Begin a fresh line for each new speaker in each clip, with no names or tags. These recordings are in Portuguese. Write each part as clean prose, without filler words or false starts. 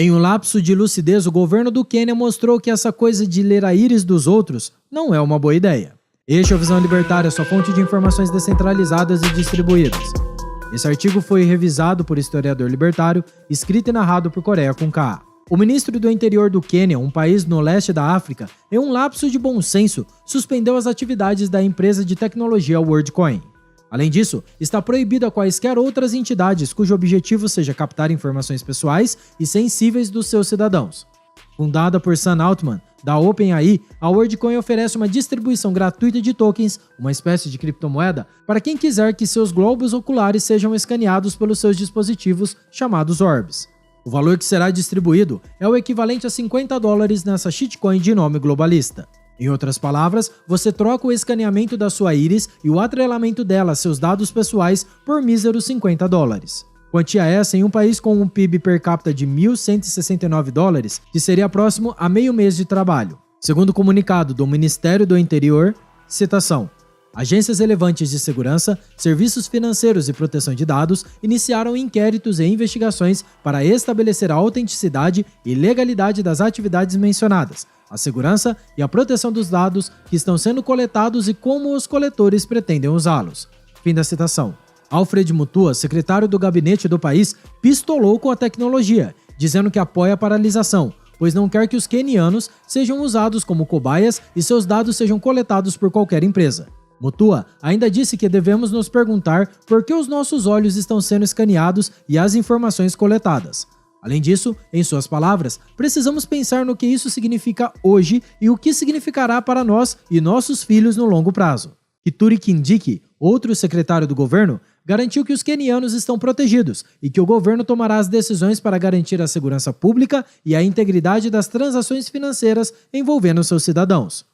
Em um lapso de lucidez, o governo do Quênia mostrou que essa coisa de ler a íris dos outros não é uma boa ideia. Este é o Visão Libertária, sua fonte de informações descentralizadas e distribuídas. Esse artigo foi revisado por historiador libertário, escrito e narrado por Coreia com K. O ministro do Interior do Quênia, um país no leste da África, em um lapso de bom senso, suspendeu as atividades da empresa de tecnologia WorldCoin. Além disso, está proibido a quaisquer outras entidades cujo objetivo seja captar informações pessoais e sensíveis dos seus cidadãos. Fundada por Sam Altman, da OpenAI, a WorldCoin oferece uma distribuição gratuita de tokens, uma espécie de criptomoeda, para quem quiser que seus globos oculares sejam escaneados pelos seus dispositivos, chamados Orbs. O valor que será distribuído é o equivalente a $50 nessa shitcoin de nome globalista. Em outras palavras, você troca o escaneamento da sua íris e o atrelamento dela a seus dados pessoais por míseros $50. Quantia essa em um país com um PIB per capita de $1.169, que seria próximo a meio mês de trabalho. Segundo o comunicado do Ministério do Interior, citação: agências relevantes de segurança, serviços financeiros e proteção de dados iniciaram inquéritos e investigações para estabelecer a autenticidade e legalidade das atividades mencionadas, a segurança e a proteção dos dados que estão sendo coletados e como os coletores pretendem usá-los. Fim da citação. Alfred Mutua, secretário do gabinete do país, pistolou com a tecnologia, dizendo que apoia a paralisação, pois não quer que os quenianos sejam usados como cobaias e seus dados sejam coletados por qualquer empresa. Mutua ainda disse que devemos nos perguntar por que os nossos olhos estão sendo escaneados e as informações coletadas. Além disso, em suas palavras, precisamos pensar no que isso significa hoje e o que significará para nós e nossos filhos no longo prazo. Kithure Kindiki, outro secretário do governo, garantiu que os quenianos estão protegidos e que o governo tomará as decisões para garantir a segurança pública e a integridade das transações financeiras envolvendo seus cidadãos.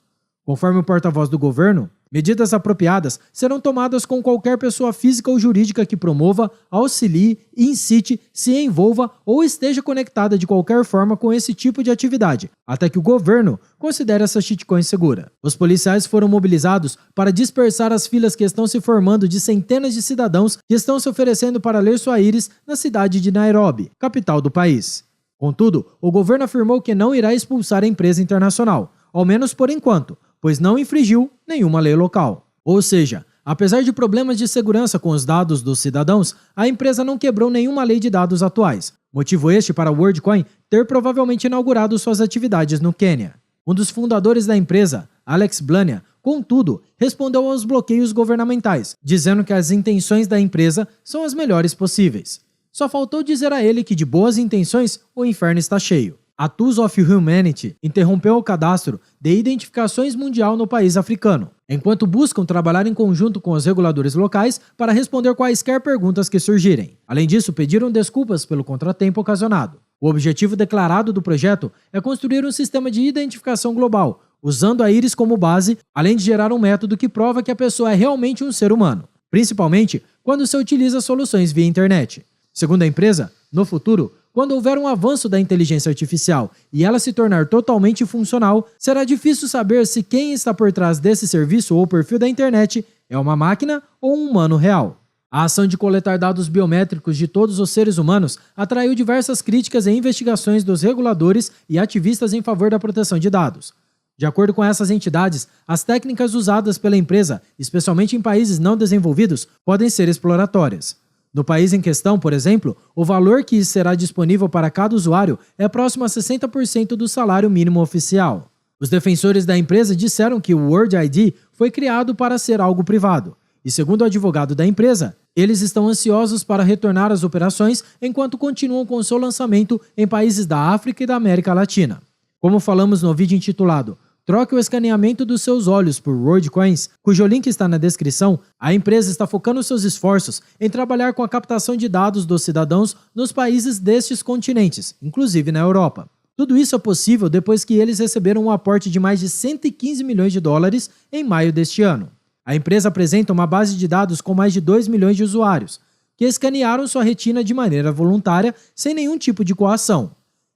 Conforme o porta-voz do governo, medidas apropriadas serão tomadas com qualquer pessoa física ou jurídica que promova, auxilie, incite, se envolva ou esteja conectada de qualquer forma com esse tipo de atividade, até que o governo considere essa shitcoin segura. Os policiais foram mobilizados para dispersar as filas que estão se formando de centenas de cidadãos que estão se oferecendo para ler sua íris na cidade de Nairobi, capital do país. Contudo, o governo afirmou que não irá expulsar a empresa internacional, ao menos por enquanto, pois não infringiu nenhuma lei local. Ou seja, apesar de problemas de segurança com os dados dos cidadãos, a empresa não quebrou nenhuma lei de dados atuais, motivo este para a WorldCoin ter provavelmente inaugurado suas atividades no Quênia. Um dos fundadores da empresa, Alex Blania, contudo, respondeu aos bloqueios governamentais, dizendo que as intenções da empresa são as melhores possíveis. Só faltou dizer a ele que de boas intenções o inferno está cheio. A Tools of Humanity interrompeu o cadastro de identificações mundial no país africano, enquanto buscam trabalhar em conjunto com os reguladores locais para responder quaisquer perguntas que surgirem. Além disso, pediram desculpas pelo contratempo ocasionado. O objetivo declarado do projeto é construir um sistema de identificação global, usando a íris como base, além de gerar um método que prova que a pessoa é realmente um ser humano, principalmente quando se utiliza soluções via internet. Segundo a empresa, no futuro, quando houver um avanço da inteligência artificial e ela se tornar totalmente funcional, será difícil saber se quem está por trás desse serviço ou perfil da internet é uma máquina ou um humano real. A ação de coletar dados biométricos de todos os seres humanos atraiu diversas críticas e investigações dos reguladores e ativistas em favor da proteção de dados. De acordo com essas entidades, as técnicas usadas pela empresa, especialmente em países não desenvolvidos, podem ser exploratórias. No país em questão, por exemplo, o valor que será disponível para cada usuário é próximo a 60% do salário mínimo oficial. Os defensores da empresa disseram que o World ID foi criado para ser algo privado, e segundo o advogado da empresa, eles estão ansiosos para retornar às operações enquanto continuam com seu lançamento em países da África e da América Latina. Como falamos no vídeo intitulado Troque o escaneamento dos seus olhos por WorldCoins, cujo link está na descrição, a empresa está focando seus esforços em trabalhar com a captação de dados dos cidadãos nos países destes continentes, inclusive na Europa. Tudo isso é possível depois que eles receberam um aporte de mais de $115 milhões em maio deste ano. A empresa apresenta uma base de dados com mais de 2 milhões de usuários, que escanearam sua retina de maneira voluntária, sem nenhum tipo de coação.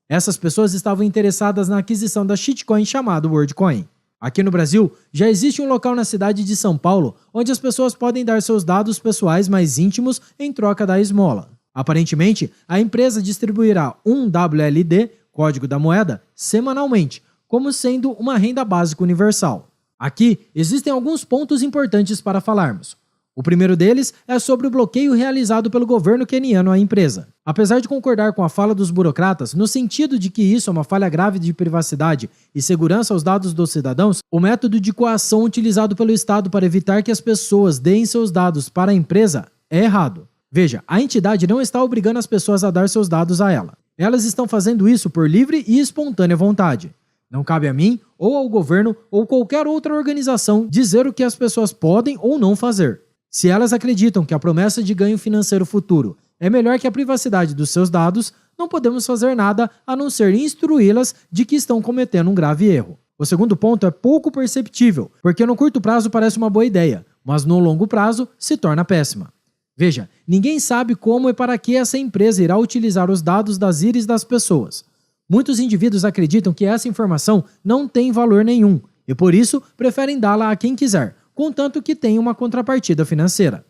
Essas pessoas estavam interessadas na aquisição da shitcoin chamada WorldCoin. Aqui no Brasil, já existe um local na cidade de São Paulo onde as pessoas podem dar seus dados pessoais mais íntimos em troca da esmola. Aparentemente, a empresa distribuirá um WLD, código da moeda, semanalmente, como sendo uma renda básica universal. Aqui existem alguns pontos importantes para falarmos. O primeiro deles é sobre o bloqueio realizado pelo governo queniano à empresa. Apesar de concordar com a fala dos burocratas, no sentido de que isso é uma falha grave de privacidade e segurança aos dados dos cidadãos, o método de coação utilizado pelo Estado para evitar que as pessoas deem seus dados para a empresa é errado. Veja, a entidade não está obrigando as pessoas a dar seus dados a ela. Elas estão fazendo isso por livre e espontânea vontade. Não cabe a mim, ou ao governo, ou qualquer outra organização dizer o que as pessoas podem ou não fazer. Se elas acreditam que a promessa de ganho financeiro futuro é melhor que a privacidade dos seus dados, não podemos fazer nada a não ser instruí-las de que estão cometendo um grave erro. O segundo ponto é pouco perceptível, porque no curto prazo parece uma boa ideia, mas no longo prazo se torna péssima. Veja, ninguém sabe como e para que essa empresa irá utilizar os dados das íris das pessoas. Muitos indivíduos acreditam que essa informação não tem valor nenhum e por isso preferem dá-la a quem quiser, contanto que tenha uma contrapartida financeira.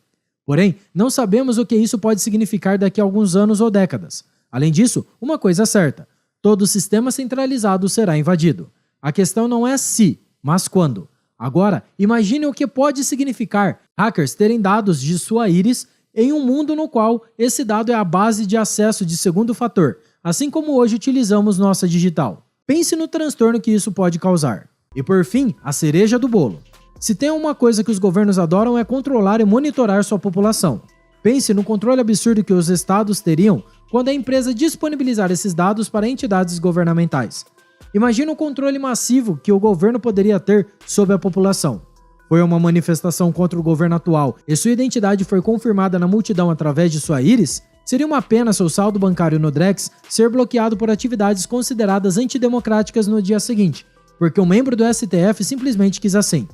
Porém, não sabemos o que isso pode significar daqui a alguns anos ou décadas. Além disso, uma coisa é certa: todo o sistema centralizado será invadido. A questão não é se, mas quando. Agora, imagine o que pode significar hackers terem dados de sua íris em um mundo no qual esse dado é a base de acesso de segundo fator, assim como hoje utilizamos nossa digital. Pense no transtorno que isso pode causar. E por fim, a cereja do bolo. Se tem uma coisa que os governos adoram é controlar e monitorar sua população. Pense no controle absurdo que os estados teriam quando a empresa disponibilizar esses dados para entidades governamentais. Imagine o controle massivo que o governo poderia ter sobre a população. Foi uma manifestação contra o governo atual e sua identidade foi confirmada na multidão através de sua íris? Seria uma pena seu saldo bancário no Drex ser bloqueado por atividades consideradas antidemocráticas no dia seguinte, porque um membro do STF simplesmente quis assim.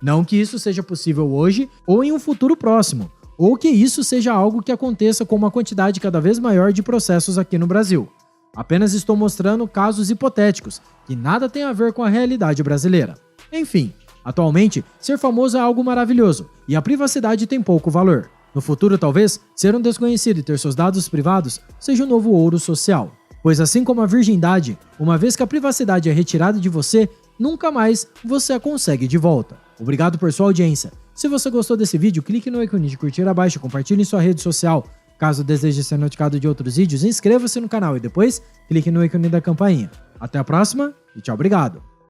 Não que isso seja possível hoje ou em um futuro próximo, ou que isso seja algo que aconteça com uma quantidade cada vez maior de processos aqui no Brasil. Apenas estou mostrando casos hipotéticos, que nada tem a ver com a realidade brasileira. Enfim, atualmente, ser famoso é algo maravilhoso, e a privacidade tem pouco valor. No futuro, talvez, ser um desconhecido e ter seus dados privados seja um novo ouro social. Pois assim como a virgindade, uma vez que a privacidade é retirada de você, nunca mais você a consegue de volta. Obrigado por sua audiência. Se você gostou desse vídeo, clique no ícone de curtir abaixo e compartilhe em sua rede social. Caso deseje ser notificado de outros vídeos, inscreva-se no canal e depois clique no ícone da campainha. Até a próxima e tchau, obrigado!